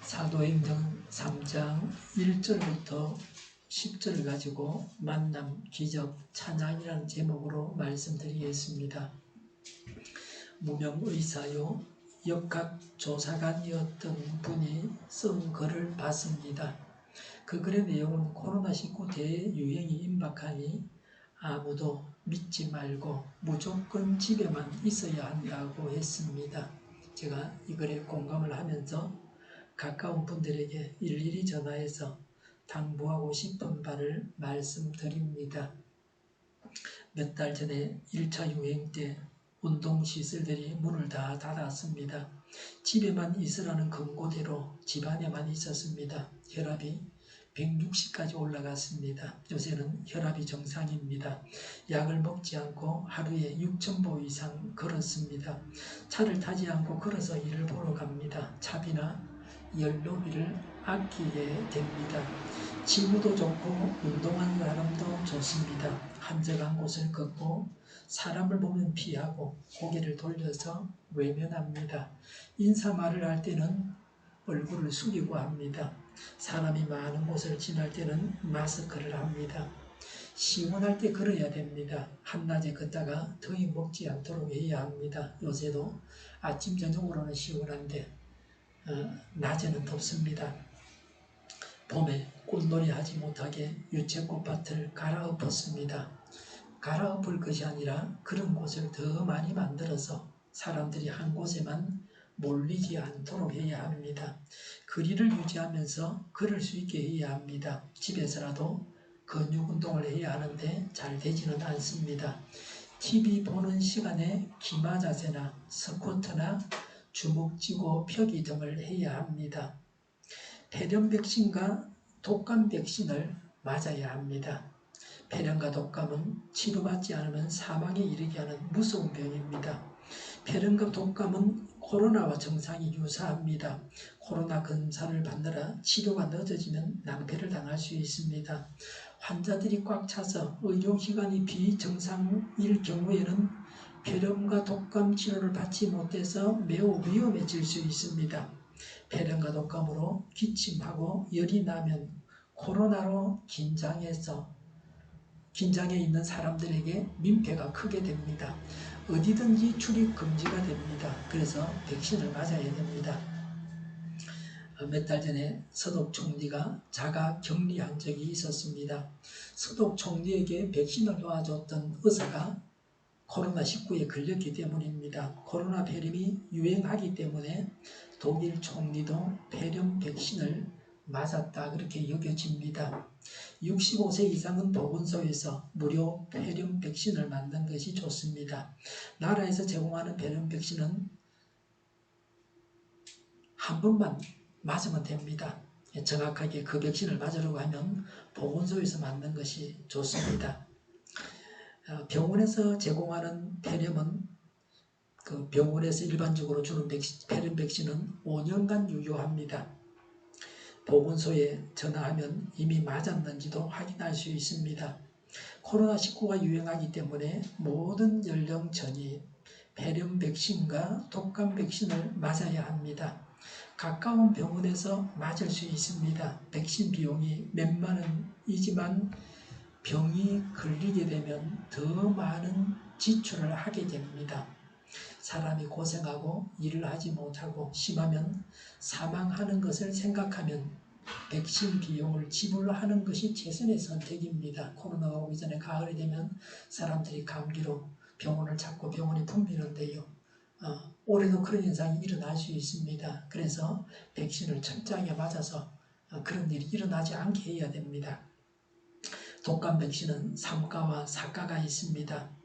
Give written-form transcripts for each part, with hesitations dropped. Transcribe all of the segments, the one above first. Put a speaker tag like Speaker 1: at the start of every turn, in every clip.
Speaker 1: 사도행전 3장 1절부터 10절을 가지고 만남, 기적, 찬양이라는 제목으로 말씀드리겠습니다. 무명의사요 역학조사관이었던 분이 쓴 글을 봤습니다. 그 글의 내용은 코로나19 대유행이 임박하니 아무도 믿지 말고 무조건 집에만 있어야 한다고 했습니다. 제가 이 글에 공감을 하면서 가까운 분들에게 일일이 전화해서 당부하고 싶은 바를 말씀드립니다. 몇 달 전에 1차 유행 때 운동시설들이 문을 다 닫았습니다. 집에만 있으라는 권고대로 집안에만 있었습니다. 혈압이 160까지 올라갔습니다. 요새는 혈압이 정상입니다. 약을 먹지 않고 하루에 6,000보 이상 걸었습니다. 차를 타지 않고 걸어서 일을 보러 갑니다. 차비나 연료비를 아끼게 됩니다. 지구도 좋고 운동하는 사람도 좋습니다. 한적한 곳을 걷고 사람을 보면 피하고 고개를 돌려서 외면합니다. 인사말을 할 때는 얼굴을 숙이고 합니다. 사람이 많은 곳을 지날 때는 마스크를 합니다. 시원할 때 걸어야 됩니다. 한낮에 걷다가 더위 먹지 않도록 해야 합니다. 요새도 아침 저녁으로는 시원한데 낮에는 덥습니다. 봄에 꽃놀이 하지 못하게 유채꽃밭을 갈아엎었습니다. 갈아엎을 것이 아니라 그런 곳을 더 많이 만들어서 사람들이 한 곳에만 몰리지 않도록 해야 합니다. 거리를 유지하면서 걸을 수 있게 해야 합니다. 집에서라도 근육 운동을 해야 하는데 잘 되지는 않습니다. TV 보는 시간에 기마 자세나 스쿼트나 주먹 쥐고 펴기 등을 해야 합니다. 폐렴 백신과 독감 백신을 맞아야 합니다. 폐렴과 독감은 치료받지 않으면 사망에 이르게 하는 무서운 병입니다. 폐렴과 독감은 코로나와 증상이 유사합니다. 코로나 검사를 받느라 치료가 늦어지면 낭패를 당할 수 있습니다. 환자들이 꽉 차서 의료기관이 비정상일 경우에는 폐렴과 독감 치료를 받지 못해서 매우 위험해질 수 있습니다. 폐렴과 독감으로 기침하고 열이 나면 코로나로 긴장해 있는 사람들에게 민폐가 크게 됩니다. 어디든지 출입 금지가 됩니다. 그래서 백신을 맞아야 됩니다. 몇 달 전에 서독 총리가 자가 격리한 적이 있었습니다. 서독 총리에게 백신을 놓아줬던 의사가 코로나19에 걸렸기 때문입니다. 코로나 폐렴이 유행하기 때문에 독일 총리도 폐렴 백신을 맞았다 그렇게 여겨집니다. 65세 이상은 보건소에서 무료 폐렴 백신을 맞는 것이 좋습니다. 나라에서 제공하는 폐렴 백신은 한 번만 맞으면 됩니다. 정확하게 그 백신을 맞으려고 하면 보건소에서 맞는 것이 좋습니다. 병원에서 제공하는 폐렴은 그 병원에서 일반적으로 주는 폐렴 백신은 5년간 유효합니다. 보건소에 전화하면 이미 맞았는지도 확인할 수 있습니다. 코로나19가 유행하기 때문에 모든 연령층이 폐렴 백신과 독감 백신을 맞아야 합니다. 가까운 병원에서 맞을 수 있습니다. 백신 비용이 몇만 원이지만 병이 걸리게 되면 더 많은 지출을 하게 됩니다. 사람이 고생하고 일을 하지 못하고 심하면 사망하는 것을 생각하면 백신 비용을 지불하는 것이 최선의 선택입니다. 코로나가 오기 전에 가을이 되면 사람들이 감기로 병원을 찾고 병원이 붐비는데요. 올해도 그런 현상이 일어날 수 있습니다. 그래서 백신을 철저하게 맞아서 그런 일이 일어나지 않게 해야 됩니다. 독감 백신은 3가와 4가가 있습니다.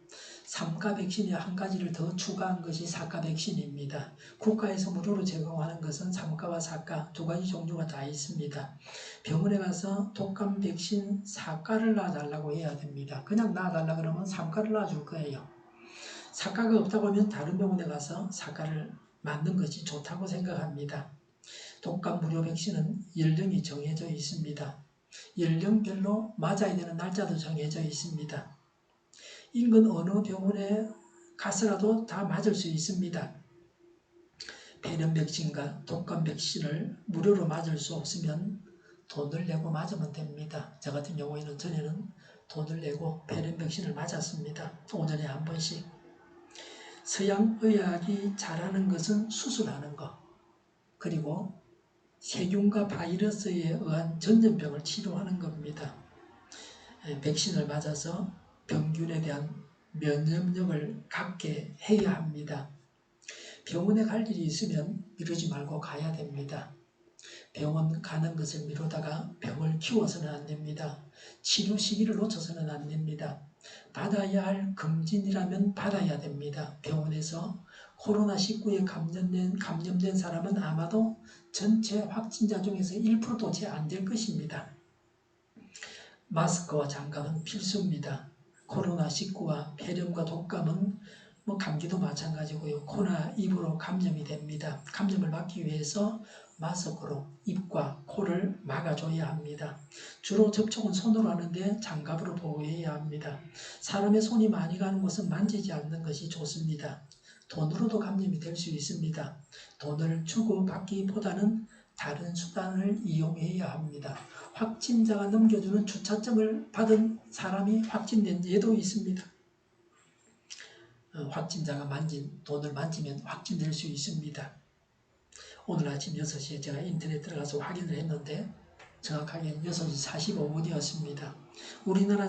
Speaker 1: 3가 백신이 한 가지를 더 추가한 것이 4가 백신입니다. 국가에서 무료로 제공하는 것은 3가와 4가 두 가지 종류가 다 있습니다. 병원에 가서 독감 백신 4가를 놔달라고 해야 됩니다. 그냥 놔달라 그러면 3가를 놔줄 거예요. 4가가 없다고 하면 다른 병원에 가서 4가를 맞는 것이 좋다고 생각합니다. 독감 무료 백신은 연령이 정해져 있습니다. 연령별로 맞아야 되는 날짜도 정해져 있습니다. 인근 어느 병원에 가서라도 다 맞을 수 있습니다. 폐렴 백신과 독감 백신을 무료로 맞을 수 없으면 돈을 내고 맞으면 됩니다. 저 같은 경우에는 전에는 돈을 내고 폐렴 백신을 맞았습니다. 5년에 한 번씩. 서양 의학이 잘하는 것은 수술하는 것, 그리고 세균과 바이러스에 의한 전염병을 치료하는 겁니다. 백신을 맞아서 병균에 대한 면역력을 갖게 해야 합니다. 병원에 갈 일이 있으면 미루지 말고 가야 됩니다. 병원 가는 것을 미루다가 병을 키워서는 안 됩니다. 치료 시기를 놓쳐서는 안 됩니다. 받아야 할 검진이라면 받아야 됩니다. 병원에서 코로나19에 감염된 사람은 아마도 전체 확진자 중에서 1%도 채 안 될 것입니다. 마스크와 장갑은 필수입니다. 코로나19와 폐렴과 독감은 감기도 마찬가지고요. 코나 입으로 감염이 됩니다. 감염을 막기 위해서 마스크로 입과 코를 막아줘야 합니다. 주로 접촉은 손으로 하는데 장갑으로 보호해야 합니다. 사람의 손이 많이 가는 곳은 만지지 않는 것이 좋습니다. 돈으로도 감염이 될 수 있습니다. 돈을 주고 받기보다는 다른 수단을 이용해야 합니다. 확진자가 넘겨주는 주차증을 받은 사람이 확진된 예도 있습니다. 확진자가 돈을 만지면 확진될 수 있습니다. 오늘 아침 6시에 제가 인터넷 들어가서 확인을 했는데 정확하게 6시 45분이었습니다. 우리나라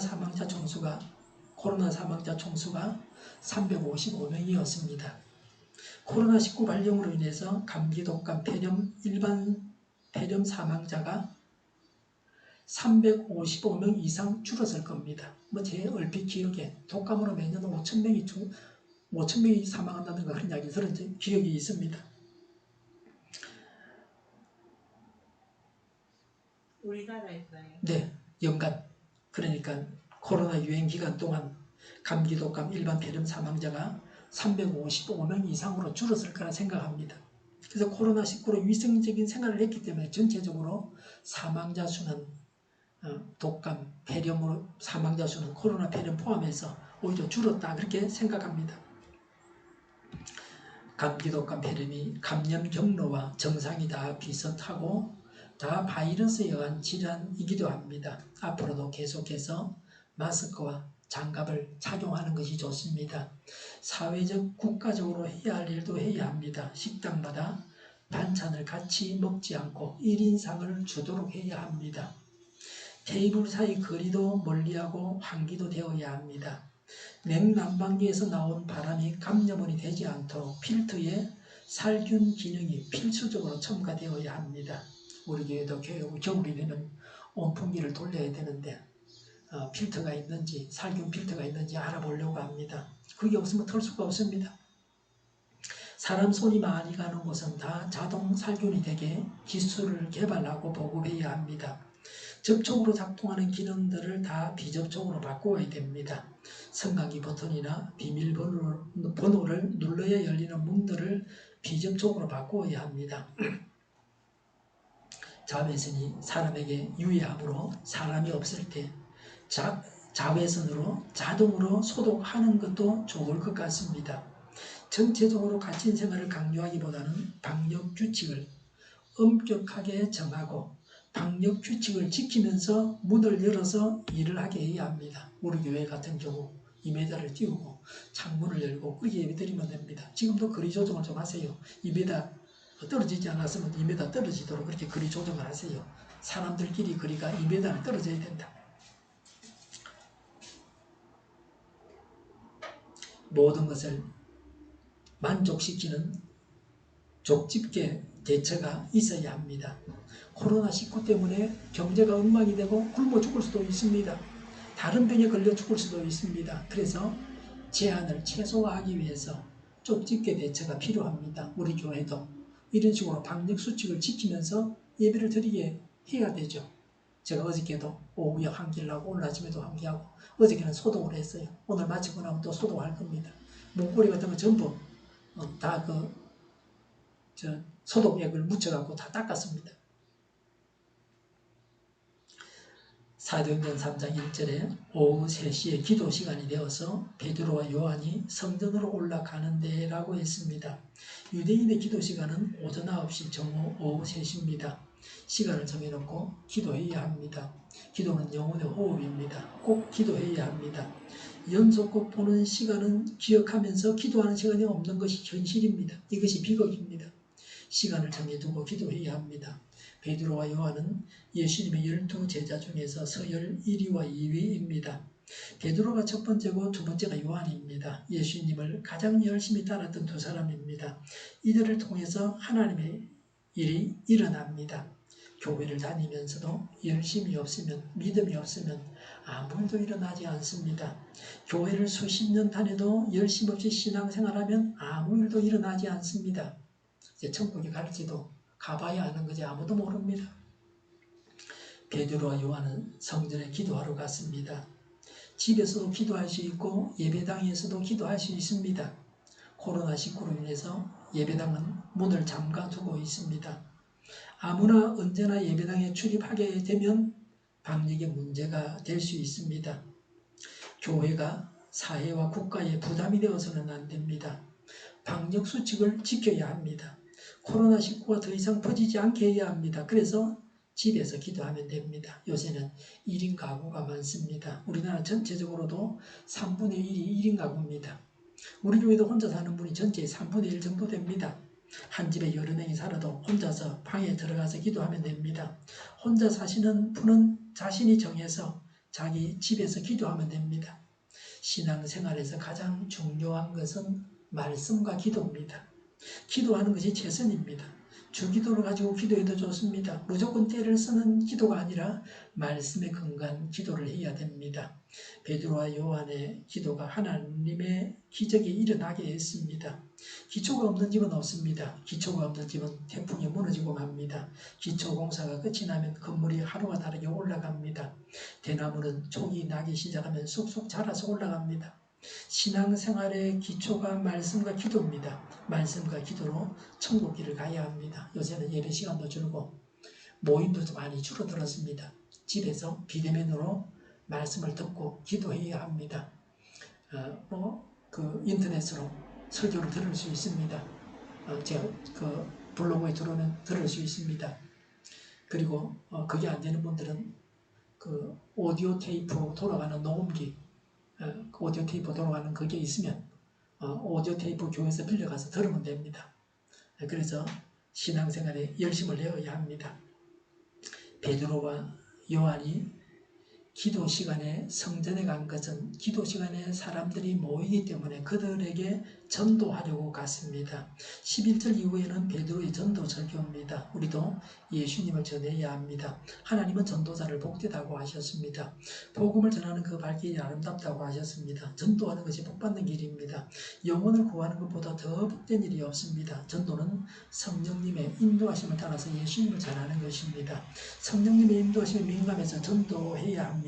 Speaker 1: 코로나 사망자 총수가 355명이었습니다. 코로나19 발병으로 인해서 감기, 독감, 일반 폐렴 사망자가 355명 이상 줄었을 겁니다. 제 얼핏 기억에 독감으로 매년 5,000명이 사망한다든가 그런 이야기 들은 기억이 있습니다.
Speaker 2: 우리나라에서요?
Speaker 1: 네, 연간. 그러니까 코로나 유행 기간 동안 감기, 독감, 일반 폐렴 사망자가 355명 이상으로 줄었을 거라 생각합니다. 그래서 코로나19로 위생적인 생활을 했기 때문에 전체적으로 사망자 수는 독감, 폐렴으로 사망자 수는 코로나 폐렴 포함해서 오히려 줄었다 그렇게 생각합니다. 감기, 독감, 폐렴이 감염 경로와 증상이 다 비슷하고 다 바이러스에 의한 질환이기도 합니다. 앞으로도 계속해서 마스크와 장갑을 착용하는 것이 좋습니다. 사회적, 국가적으로 해야 할 일도 해야 합니다. 식당마다 반찬을 같이 먹지 않고 1인상을 주도록 해야 합니다. 테이블 사이 거리도 멀리하고 환기도 되어야 합니다. 냉난방기에서 나온 바람이 감염원이 되지 않도록 필터에 살균 기능이 필수적으로 첨가되어야 합니다. 우리 교회도 겨울이 되면 온풍기를 돌려야 되는데 필터가 있는지 살균 필터가 있는지 알아보려고 합니다. 그게 없으면 털 수가 없습니다. 사람 손이 많이 가는 곳은 다 자동 살균이 되게 기술을 개발하고 보급해야 합니다. 접촉으로 작동하는 기능들을 다 비접촉으로 바꾸어야 됩니다. 성강기 버튼이나 비밀번호를 눌러야 열리는 문들을 비접촉으로 바꾸어야 합니다. 자외선이 사람에게 유해하므로 사람이 없을 때 자외선으로 자동으로 소독하는 것도 좋을 것 같습니다. 전체적으로 갇힌 생활을 강요하기보다는 방역 규칙을 엄격하게 정하고 방역 규칙을 지키면서 문을 열어서 일을 하게 해야 합니다. 우리 교회 같은 경우 2m를 띄우고 창문을 열고 그렇게 예배드리면 됩니다. 지금도 거리 조정을 좀 하세요. 2m 떨어지지 않았으면 2m 떨어지도록 그렇게 거리 조정을 하세요. 사람들끼리 거리가 2m는 떨어져야 된다. 모든 것을 만족시키는 족집게 대처가 있어야 합니다. 코로나19 때문에 경제가 엉망이 되고 굶어 죽을 수도 있습니다. 다른 병에 걸려 죽을 수도 있습니다. 그래서 제한을 최소화하기 위해서 족집게 대처가 필요합니다. 우리 교회도 이런 식으로 방역 수칙을 지키면서 예배를 드리게 해야 되죠. 제가 어저께도 오후에 환기를 하고 오늘 아침에도 환기하고 어저께는 소독을 했어요. 오늘 마치고 나면 또 소독할 겁니다. 목걸이 같은 거 전부 다 소독액을 묻혀갖고 다 닦았습니다. 사도행전 3장 1절에 오후 3시에 기도 시간이 되어서 베드로와 요한이 성전으로 올라가는데 라고 했습니다. 유대인의 기도 시간은 오전 9시 정오 오후 3시입니다. 시간을 정해놓고 기도해야 합니다. 기도는 영혼의 호흡입니다. 꼭 기도해야 합니다. 연속곡 보는 시간은 기억하면서 기도하는 시간이 없는 것이 현실입니다. 이것이 비극입니다. 시간을 정해두고 기도해야 합니다. 베드로와 요한은 예수님의 12 제자 중에서 서열 1위와 2위입니다. 베드로가 첫 번째고 두 번째가 요한입니다. 예수님을 가장 열심히 따랐던 두 사람입니다. 이들을 통해서 하나님의 일이 일어납니다. 교회를 다니면서도 열심이 없으면, 믿음이 없으면 아무 일도 일어나지 않습니다. 교회를 수십 년 다녀도 열심 없이 신앙생활하면 아무 일도 일어나지 않습니다. 이제 천국에 갈지도 가봐야 하는 거지 아무도 모릅니다. 베드로와 요한은 성전에 기도하러 갔습니다. 집에서도 기도할 수 있고 예배당에서도 기도할 수 있습니다. 코로나19로 인해서 예배당은 문을 잠가두고 있습니다. 아무나 언제나 예배당에 출입하게 되면 방역의 문제가 될 수 있습니다. 교회가 사회와 국가의 부담이 되어서는 안 됩니다. 방역 수칙을 지켜야 합니다. 코로나19가 더 이상 퍼지지 않게 해야 합니다. 그래서 집에서 기도하면 됩니다. 요새는 1인 가구가 많습니다. 우리나라 전체적으로도 3분의 1이 1인 가구입니다. 우리 교회도 혼자 사는 분이 전체의 3분의 1 정도 됩니다. 한 집에 여러 명이 살아도 혼자서 방에 들어가서 기도하면 됩니다. 혼자 사시는 분은 자신이 정해서 자기 집에서 기도하면 됩니다. 신앙생활에서 가장 중요한 것은 말씀과 기도입니다. 기도하는 것이 최선입니다. 주기도를 가지고 기도해도 좋습니다. 무조건 때를 쓰는 기도가 아니라 말씀에 근거한 기도를 해야 됩니다. 베드로와 요한의 기도가 하나님의 기적이 일어나게 했습니다. 기초가 없는 집은 없습니다. 기초가 없는 집은 태풍이 무너지고 맙니다. 기초 공사가 끝이 나면 건물이 하루가 다르게 올라갑니다. 대나무는 촉이 나기 시작하면 쑥쑥 자라서 올라갑니다. 신앙생활의 기초가 말씀과 기도입니다. 말씀과 기도로 천국길을 가야 합니다. 요새는 예배 시간도 줄고 모임도 많이 줄어들었습니다. 집에서 비대면으로 말씀을 듣고 기도해야 합니다. 인터넷으로 설교를 들을 수 있습니다. 제가 블로그에 들어오면 들을 수 있습니다. 그리고 그게 안 되는 분들은 오디오 테이프로 돌아가는 녹음기, 오디오 테이프 돌아가는 그게 있으면 오디오 테이프 교회에서 빌려가서 들으면 됩니다. 그래서 신앙생활에 열심을 내어야 합니다. 베드로와 요한이 기도 시간에 성전에 간 것은 기도 시간에 사람들이 모이기 때문에 그들에게 전도하려고 갔습니다. 11절 이후에는 베드로의 전도 설교입니다. 우리도 예수님을 전해야 합니다. 하나님은 전도자를 복되다고 하셨습니다. 복음을 전하는 그 발길이 아름답다고 하셨습니다. 전도하는 것이 복받는 길입니다. 영혼을 구하는 것보다 더 복된 일이 없습니다. 전도는 성령님의 인도하심을 따라서 예수님을 전하는 것입니다. 성령님의 인도하심에 민감해서 전도해야 합니다.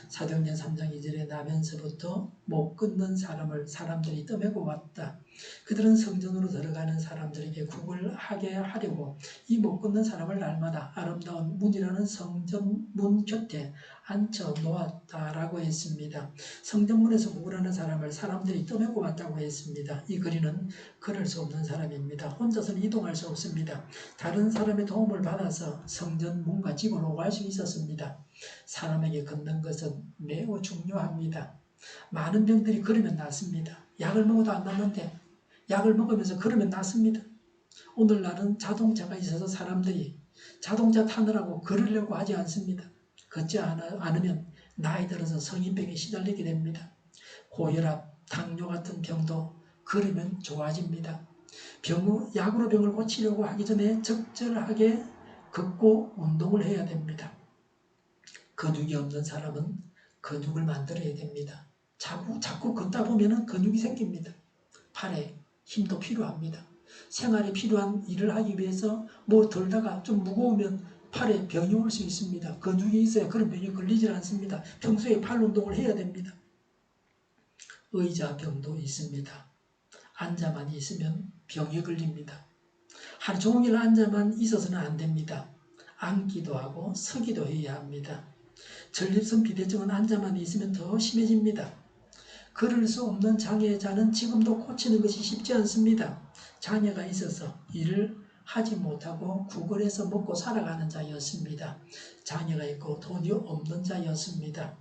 Speaker 1: 사도행전 3장 2절에 나면서부터 못 끊는 사람을 사람들이 떠매고 왔다. 그들은 성전으로 들어가는 사람들에게 국을 하게 하려고 이 못 끊는 사람을 날마다 아름다운 문이라는 성전 문 곁에 앉혀 놓았다라고 했습니다. 성전문에서 국을 하는 사람을 사람들이 떠매고 왔다고 했습니다. 이 거리는 걸을 수 없는 사람입니다. 혼자서는 이동할 수 없습니다. 다른 사람의 도움을 받아서 성전 문과 집으로 오갈 수 있었습니다. 사람에게 걷는 것은 매우 중요합니다. 많은 병들이 걸으면 낫습니다. 약을 먹어도 안 낫는데 약을 먹으면서 걸으면 낫습니다. 오늘날은 자동차가 있어서 사람들이 자동차 타느라고 걸으려고 하지 않습니다. 걷지 않으면 나이 들어서 성인병에 시달리게 됩니다. 고혈압, 당뇨 같은 병도 걸으면 좋아집니다. 약으로 병을 고치려고 하기 전에 적절하게 걷고 운동을 해야 됩니다. 근육이 없는 사람은 근육을 만들어야 됩니다. 자꾸 걷다 보면 근육이 생깁니다. 팔에 힘도 필요합니다. 생활에 필요한 일을 하기 위해서 들다가 좀 무거우면 팔에 병이 올 수 있습니다. 근육이 있어야 그런 병이 걸리질 않습니다. 평소에 팔 운동을 해야 됩니다. 의자병도 있습니다. 앉아만 있으면 병에 걸립니다. 하루 종일 앉아만 있어서는 안 됩니다. 앉기도 하고 서기도 해야 합니다. 전립선 비대증은 환자만 있으면 더 심해집니다. 걸을 수 없는 장애자는 지금도 고치는 것이 쉽지 않습니다. 장애가 있어서 일을 하지 못하고 구걸해서 먹고 살아가는 자였습니다. 장애가 있고 돈이 없는 자였습니다.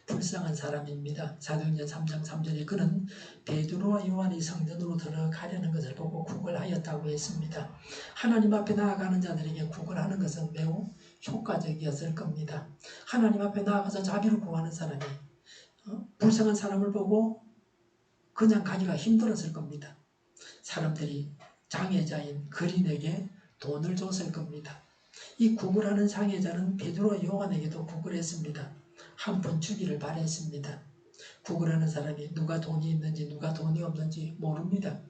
Speaker 1: 불쌍한 사람입니다. 사도행전 3장 3절에 그는 베드로와 요한이 성전으로 들어가려는 것을 보고 구걸하였다고 했습니다. 하나님 앞에 나아가는 자들에게 구걸하는 것은 매우 효과적이었을 겁니다. 하나님 앞에 나아가서 자비를 구하는 사람이 불쌍한 사람을 보고 그냥 가기가 힘들었을 겁니다. 사람들이 장애자인 거린에게 돈을 줬을 겁니다. 이 구걸하는 장애자는 베드로와 요한에게도 구걸했습니다. 한 푼 주기를 바랬습니다. 구걸하는 사람이 누가 돈이 있는지 누가 돈이 없는지 모릅니다.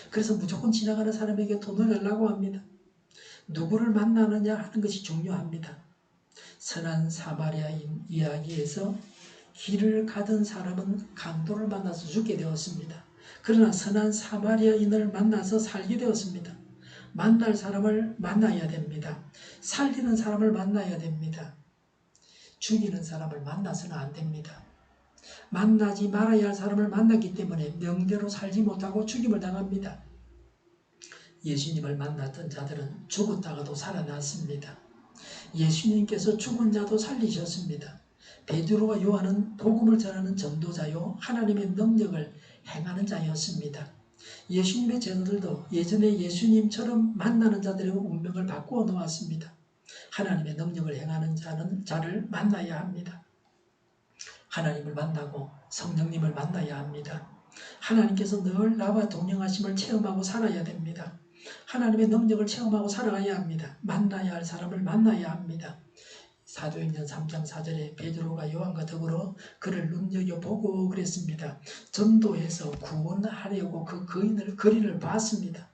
Speaker 1: 그래서 무조건 지나가는 사람에게 돈을 달라고 합니다. 누구를 만나느냐 하는 것이 중요합니다. 선한 사마리아인 이야기에서 길을 가던 사람은 강도를 만나서 죽게 되었습니다. 그러나 선한 사마리아인을 만나서 살게 되었습니다. 만날 사람을 만나야 됩니다. 살리는 사람을 만나야 됩니다. 죽이는 사람을 만나서는 안 됩니다. 만나지 말아야 할 사람을 만났기 때문에 명대로 살지 못하고 죽임을 당합니다. 예수님을 만났던 자들은 죽었다가도 살아났습니다. 예수님께서 죽은 자도 살리셨습니다. 베드로와 요한은 복음을 전하는 전도자요 하나님의 능력을 행하는 자였습니다. 예수님의 제자들도 예전에 예수님처럼 만나는 자들의 운명을 바꾸어 놓았습니다. 하나님의 능력을 행하는 자를 만나야 합니다. 하나님을 만나고 성령님을 만나야 합니다. 하나님께서 늘 나와 동행하심을 체험하고 살아야 됩니다. 하나님의 능력을 체험하고 살아가야 합니다. 만나야 할 사람을 만나야 합니다. 사도행전 3장 4절에 베드로가 요한과 더불어 그를 눈여겨보고 그랬습니다. 전도해서 구원하려고 그 거린을 봤습니다.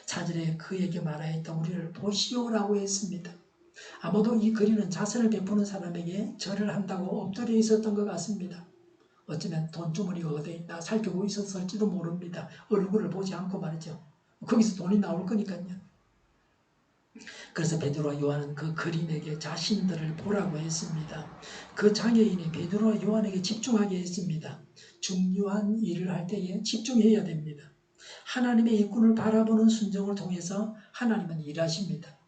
Speaker 1: 4절에 그에게 말하였다. 우리를 보시오라고 했습니다. 아마도 이 거린은 자선을 베푸는 사람에게 절을 한다고 엎드려 있었던 것 같습니다. 어쩌면 돈주머니가 어디 있나 살피고 있었을지도 모릅니다. 얼굴을 보지 않고 말이죠. 거기서 돈이 나올 거니까요. 그래서 베드로와 요한은 그 거린에게 자신들을 보라고 했습니다. 그 장애인이 베드로와 요한에게 집중하게 했습니다. 중요한 일을 할 때에 집중해야 됩니다. 하나님의 일꾼을 바라보는 순종을 통해서 하나님은 일하십니다.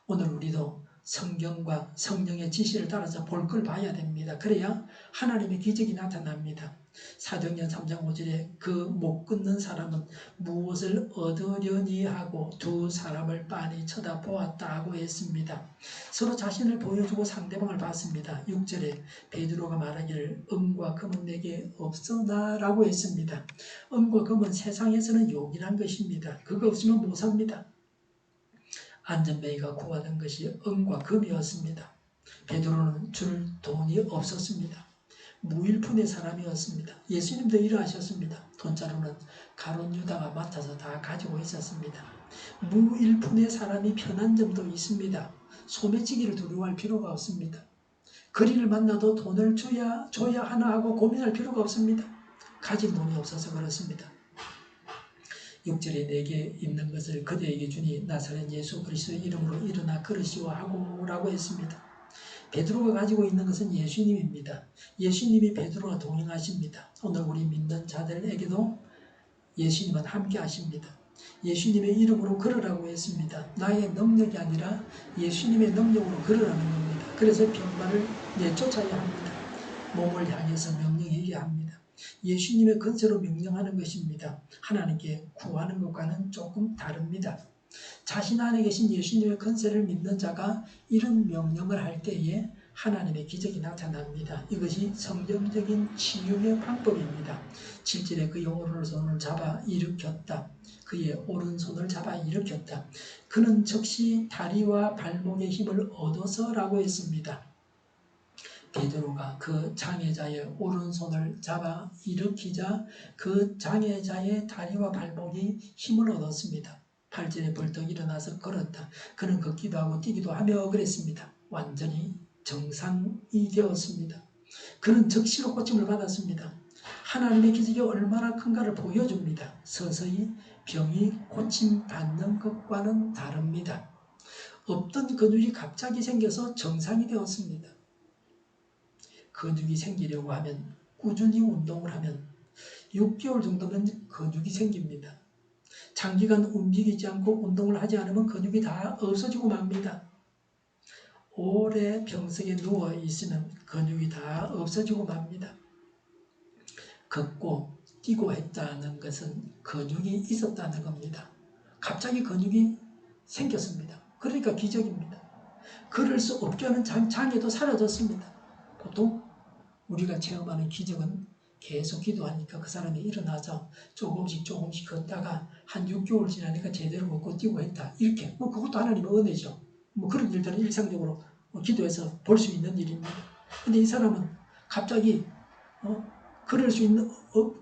Speaker 1: 오늘 우리도 성경과 성령의 지시를 따라서 볼 걸 봐야 됩니다. 그래야 하나님의 기적이 나타납니다. 사도행전 3장 5절에 그 못 끊는 사람은 무엇을 얻으려니 하고 두 사람을 빤히 쳐다보았다고 했습니다. 서로 자신을 보여주고 상대방을 봤습니다. 6절에 베드로가 말하기를 은과 금은 내게 없으나라고 했습니다. 은과 금은 세상에서는 요긴한 것입니다. 그거 없으면 못 삽니다. 안전뱅이가 구하던 것이 은과 금이었습니다. 베드로는 줄 돈이 없었습니다. 무일푼의 사람이었습니다. 예수님도 일하셨습니다. 돈자루는 가룟 유다가 맡아서 다 가지고 있었습니다. 무일푼의 사람이 편한 점도 있습니다. 소매치기를 두려워할 필요가 없습니다. 거리를 만나도 돈을 줘야 하나 하고 고민할 필요가 없습니다. 가진 돈이 없어서 그렇습니다. 6절에 내게 있는 것을 그대에게 주니 나사렛 예수 그리스도의 이름으로 일어나 걸으시오 하고 라고 했습니다. 베드로가 가지고 있는 것은 예수님입니다. 예수님이 베드로와 동행하십니다. 오늘 우리 믿는 자들에게도 예수님은 함께 하십니다. 예수님의 이름으로 걸으라고 했습니다. 나의 능력이 아니라 예수님의 능력으로 걸으라는 겁니다. 그래서 병마를 내쫓아야 합니다. 몸을 향해서 명령해야 합니다. 예수님의 권세로 명령하는 것입니다. 하나님께 구하는 것과는 조금 다릅니다. 자신 안에 계신 예수님의 권세를 믿는 자가 이런 명령을 할 때에 하나님의 기적이 나타납니다. 이것이 성경적인 치유의 방법입니다. 7절에 그의 오른손을 잡아 일으켰다. 그의 오른손을 잡아 일으켰다. 그는 즉시 다리와 발목의 힘을 얻어서라고 했습니다. 베드로가 그 장애자의 오른손을 잡아 일으키자 그 장애자의 다리와 발목이 힘을 얻었습니다. 8절에 벌떡 일어나서 걸었다. 그는 걷기도 하고 뛰기도 하며 그랬습니다. 완전히 정상이 되었습니다. 그는 즉시로 고침을 받았습니다. 하나님의 기적이 얼마나 큰가를 보여줍니다. 서서히 병이 고침받는 것과는 다릅니다. 없던 근육이 갑자기 생겨서 정상이 되었습니다. 근육이 생기려고 하면 꾸준히 운동을 하면 6개월 정도면 근육이 생깁니다. 장기간 움직이지 않고 운동을 하지 않으면 근육이 다 없어지고 맙니다. 오래 병석에 누워 있으면 근육이 다 없어지고 맙니다. 걷고 뛰고 했다는 것은 근육이 있었다는 겁니다. 갑자기 근육이 생겼습니다. 그러니까 기적입니다. 걸을 수 없게 하는 장애도 사라졌습니다. 보통 우리가 체험하는 기적은 계속 기도하니까 그 사람이 일어나서 조금씩 걷다가 한 6개월 지나니까 제대로 걷고 뛰고 했다. 이렇게 그것도 하나님의 은혜죠. 그런 일들은 일상적으로 기도해서 볼 수 있는 일입니다. 근데 이 사람은 갑자기 걸을 수 있는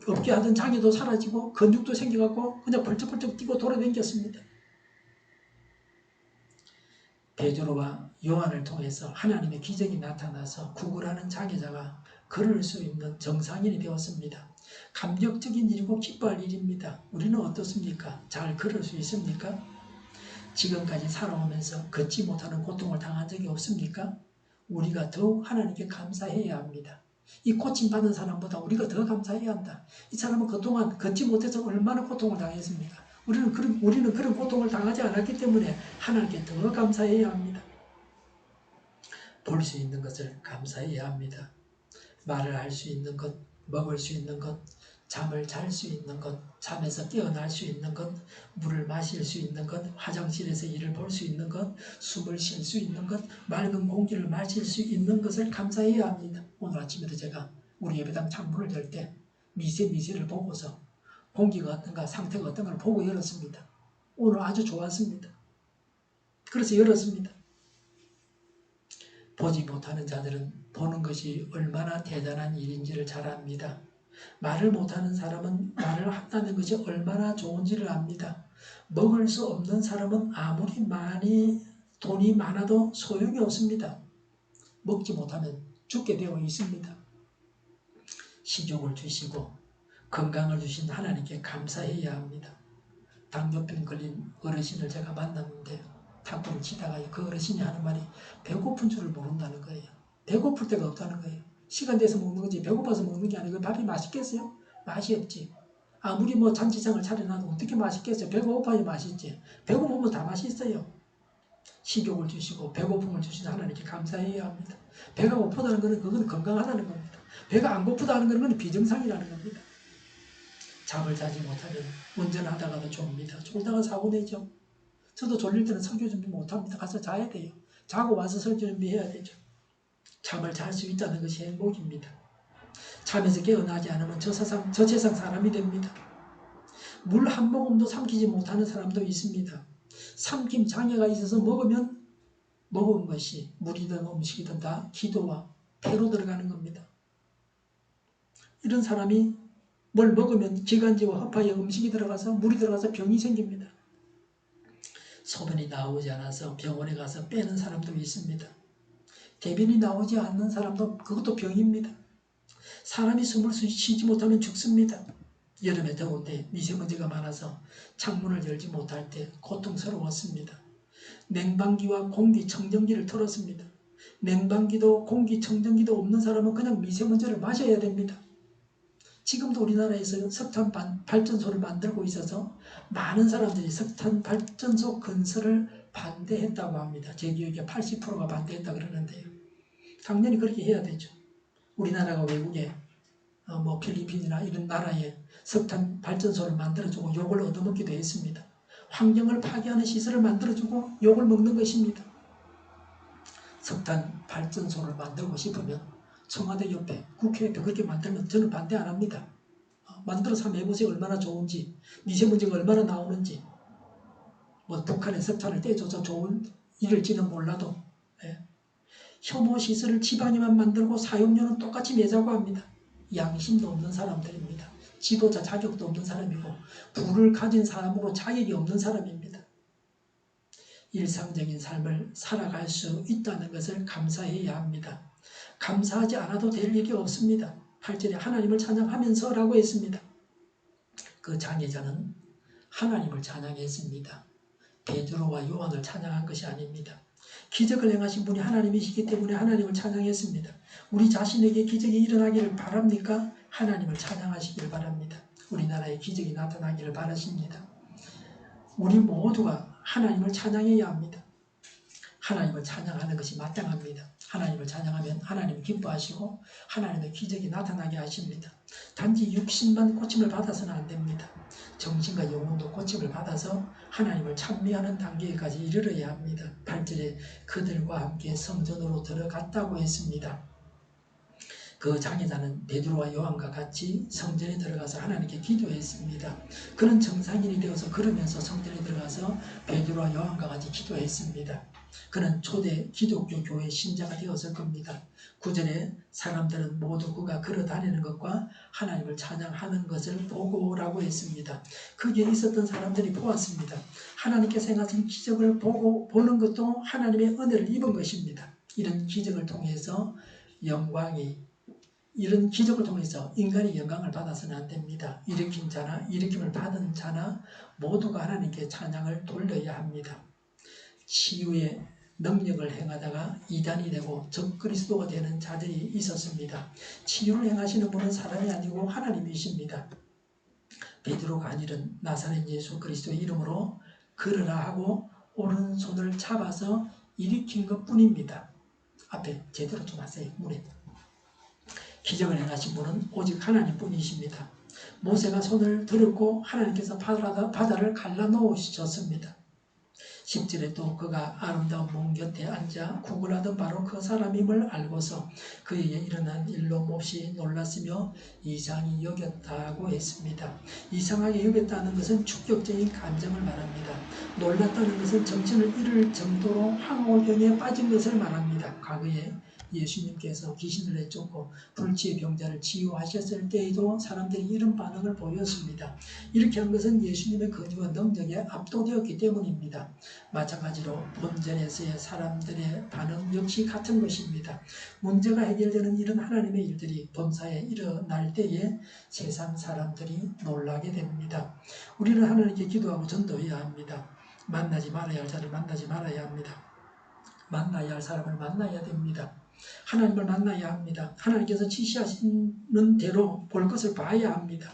Speaker 1: 없게 하던 장애도 사라지고 근육도 생겨갖고 그냥 벌쩍벌쩍 뛰고 돌아다녔습니다. 베드로와 요한을 통해서 하나님의 기적이 나타나서 구걸하는 장애자가 걸을 수 있는 정상인이 되었습니다. 감격적인 일이고 기뻐할 일입니다. 우리는 어떻습니까? 잘 걸을 수 있습니까? 지금까지 살아오면서 걷지 못하는 고통을 당한 적이 없습니까? 우리가 더욱 하나님께 감사해야 합니다. 이 고침받은 사람보다 우리가 더 감사해야 한다. 이 사람은 그동안 걷지 못해서 얼마나 고통을 당했습니까? 우리는 그런 고통을 당하지 않았기 때문에 하나님께 더 감사해야 합니다. 볼 수 있는 것을 감사해야 합니다. 말을 할 수 있는 것, 먹을 수 있는 것, 잠을 잘 수 있는 것, 잠에서 깨어날 수 있는 것, 물을 마실 수 있는 것, 화장실에서 일을 볼 수 있는 것, 숨을 쉴 수 있는 것, 맑은 공기를 마실 수 있는 것을 감사해야 합니다. 오늘 아침에도 제가 우리 예배당 창문을 열 때 미세를 보고서 공기가 어떤가, 상태가 어떤가를 보고 열었습니다. 오늘 아주 좋았습니다. 그래서 열었습니다. 보지 못하는 자들은 보는 것이 얼마나 대단한 일인지를 잘 압니다. 말을 못하는 사람은 말을 한다는 것이 얼마나 좋은지를 압니다. 먹을 수 없는 사람은 아무리 돈이 많아도 소용이 없습니다. 먹지 못하면 죽게 되어 있습니다. 식욕을 주시고 건강을 주신 하나님께 감사해야 합니다. 당뇨병 걸린 어르신을 제가 만났는데 탁구를 치다가 그 어르신이 하는 말이 배고픈 줄을 모른다는 거예요. 배고플 때가 없다는 거예요. 시간 돼서 먹는 거지 배고파서 먹는 게 아니고 밥이 맛있겠어요? 맛이 없지. 아무리 잔치상을 차려놔도 어떻게 맛있겠어요? 배가 고파야 맛있지. 배고프면 다 맛있어요. 식욕을 주시고 배고픔을 주신 하나님께 감사해야 합니다. 배가 고프다는 것은 그건 건강하다는 겁니다. 배가 안 고프다는 것은 비정상이라는 겁니다. 잠을 자지 못하면 운전하다가도 졸립니다. 졸다가 사고 내죠. 저도 졸릴 때는 설교 준비 못합니다. 가서 자야 돼요. 자고 와서 설교 준비해야 되죠. 잠을 잘 수 있다는 것이 행복입니다. 잠에서 깨어나지 않으면 저 세상 사람이 됩니다. 물 한 모금도 삼키지 못하는 사람도 있습니다. 삼킴 장애가 있어서 먹은 것이 물이든 음식이든 다 기도와 폐로 들어가는 겁니다. 이런 사람이 뭘 먹으면 기관지와 허파에 음식이 들어가서 물이 들어가서 병이 생깁니다. 소변이 나오지 않아서 병원에 가서 빼는 사람도 있습니다. 대변이 나오지 않는 사람도 그것도 병입니다. 사람이 숨을 쉬지 못하면 죽습니다. 여름에 더운데 미세먼지가 많아서 창문을 열지 못할 때 고통스러웠습니다. 냉방기와 공기청정기를 틀었습니다. 냉방기도 공기청정기도 없는 사람은 그냥 미세먼지를 마셔야 됩니다. 지금도 우리나라에서 석탄 발전소를 만들고 있어서 많은 사람들이 석탄 발전소 건설을 반대했다고 합니다. 제 기억에 80%가 반대했다 그러는데요. 당연히 그렇게 해야 되죠. 우리나라가 외국에 필리핀이나 이런 나라에 석탄 발전소를 만들어주고 욕을 얻어먹기도 했습니다. 환경을 파괴하는 시설을 만들어주고 욕을 먹는 것입니다. 석탄 발전소를 만들고 싶으면 청와대 옆에 국회 옆에 그렇게 만들면 저는 반대 안 합니다. 만들어서 한번 해보세요. 얼마나 좋은지, 미세먼지가 얼마나 나오는지. 북한의 석탄을 떼줘서 좋은 일일지는 몰라도 혐오 시설을 지방에만 만들고 사용료는 똑같이 내자고 합니다. 양심도 없는 사람들입니다. 지도자 자격도 없는 사람이고 부를 가진 사람으로 자격이 없는 사람입니다. 일상적인 삶을 살아갈 수 있다는 것을 감사해야 합니다. 감사하지 않아도 될 일이 없습니다. 8절에 하나님을 찬양하면서 라고 했습니다. 그 장애자는 하나님을 찬양했습니다. 베드로와 요한을 찬양한 것이 아닙니다. 기적을 행하신 분이 하나님이시기 때문에 하나님을 찬양했습니다. 우리 자신에게 기적이 일어나기를 바랍니까? 하나님을 찬양하시기를 바랍니다. 우리나라에 기적이 나타나기를 바라십니다. 우리 모두가 하나님을 찬양해야 합니다. 하나님을 찬양하는 것이 마땅합니다. 하나님을 찬양하면 하나님이 기뻐하시고 하나님의 기적이 나타나게 하십니다. 단지 육신만 고침을 받아서는 안 됩니다. 정신과 영혼도 고침을 받아서 하나님을 찬미하는 단계까지 이르러야 합니다. 8절에 그들과 함께 성전으로 들어갔다고 했습니다. 그 장애자는 베드로와 요한과 같이 성전에 들어가서 하나님께 기도했습니다. 그는 정상인이 되어서 걸으면서 성전에 들어가서 베드로와 요한과 같이 기도했습니다. 그는 초대 기독교 교회 신자가 되었을 겁니다. 9절에 사람들은 모두 그가 걸어다니는 것과 하나님을 찬양하는 것을 보고라고 했습니다. 거기에 있었던 사람들이 보았습니다. 하나님께서 행하신 기적을 보는 것도 하나님의 은혜를 입은 것입니다. 이런 기적을 통해서 이런 기적을 통해서 인간이 영광을 받아서는 안 됩니다. 일으킨 자나 일으킴을 받은 자나 모두가 하나님께 찬양을 돌려야 합니다. 치유의 능력을 행하다가 이단이 되고 적그리스도가 되는 자들이 있었습니다. 치유를 행하시는 분은 사람이 아니고 하나님이십니다. 베드로가 한 일은 나사렛 예수 그리스도의 이름으로 걸으라 하고 오른손을 잡아서 일으킨 것뿐입니다. 앞에 제대로 좀 하세요. 문에. 기적을 행하신 분은 오직 하나님뿐이십니다. 모세가 손을 들었고 하나님께서 바다를 갈라놓으셨습니다. 10절에 또 그가 아름다운 몸 곁에 앉아 구걸하던 바로 그 사람임을 알고서 그에게 일어난 일로 몹시 놀랐으며 이상히 여겼다고 했습니다. 이상하게 여겼다는 것은 충격적인 감정을 말합니다. 놀랐다는 것은 정신을 잃을 정도로 황홀경에 빠진 것을 말합니다. 과거에 예수님께서 귀신을 내쫓고 불치의 병자를 치유하셨을 때에도 사람들이 이런 반응을 보였습니다. 이렇게 한 것은 예수님의 권위와 능력에 압도되었기 때문입니다. 마찬가지로 본전에서의 사람들의 반응 역시 같은 것입니다. 문제가 해결되는 이런 하나님의 일들이 범사에 일어날 때에 세상 사람들이 놀라게 됩니다. 우리는 하나님께 기도하고 전도해야 합니다. 만나지 말아야 할 자를 만나지 말아야 합니다. 만나야 할 사람을 만나야 됩니다. 하나님을 만나야 합니다. 하나님께서 지시하시는 대로 볼 것을 봐야 합니다.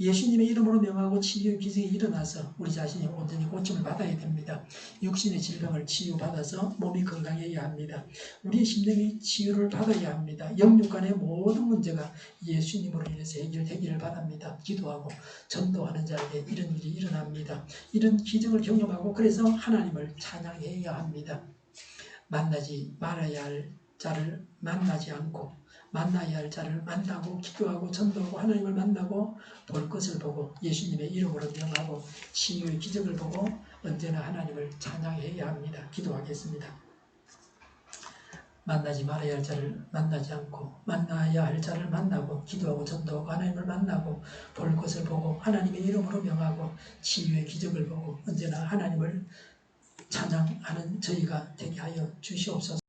Speaker 1: 예수님의 이름으로 명하고 치유의 기적이 일어나서 우리 자신이 온전히 고침을 받아야 됩니다. 육신의 질병을 치유받아서 몸이 건강해야 합니다. 우리의 심령이 치유를 받아야 합니다. 영육간의 모든 문제가 예수님으로 인해서 해결되기를 바랍니다. 기도하고 전도하는 자에게 이런 일이 일어납니다. 이런 기적을 경험하고 그래서 하나님을 찬양해야 합니다. 만나지 말아야 할 자를 만나지 않고 만나야 할 자를 만나고 기도하고 전도하고 하나님을 만나고 볼 것을 보고 예수님의 이름으로 명하고 치유의 기적을 보고 언제나 하나님을 찬양해야 합니다. 기도하겠습니다. 만나지 말아야 할 자를 만나지 않고 만나야 할 자를 만나고 기도하고 전도하고 하나님을 만나고 볼 것을 보고 하나님의 이름으로 명하고 치유의 기적을 보고 언제나 하나님을 찬양하는 저희가 되게 하여 주시옵소서.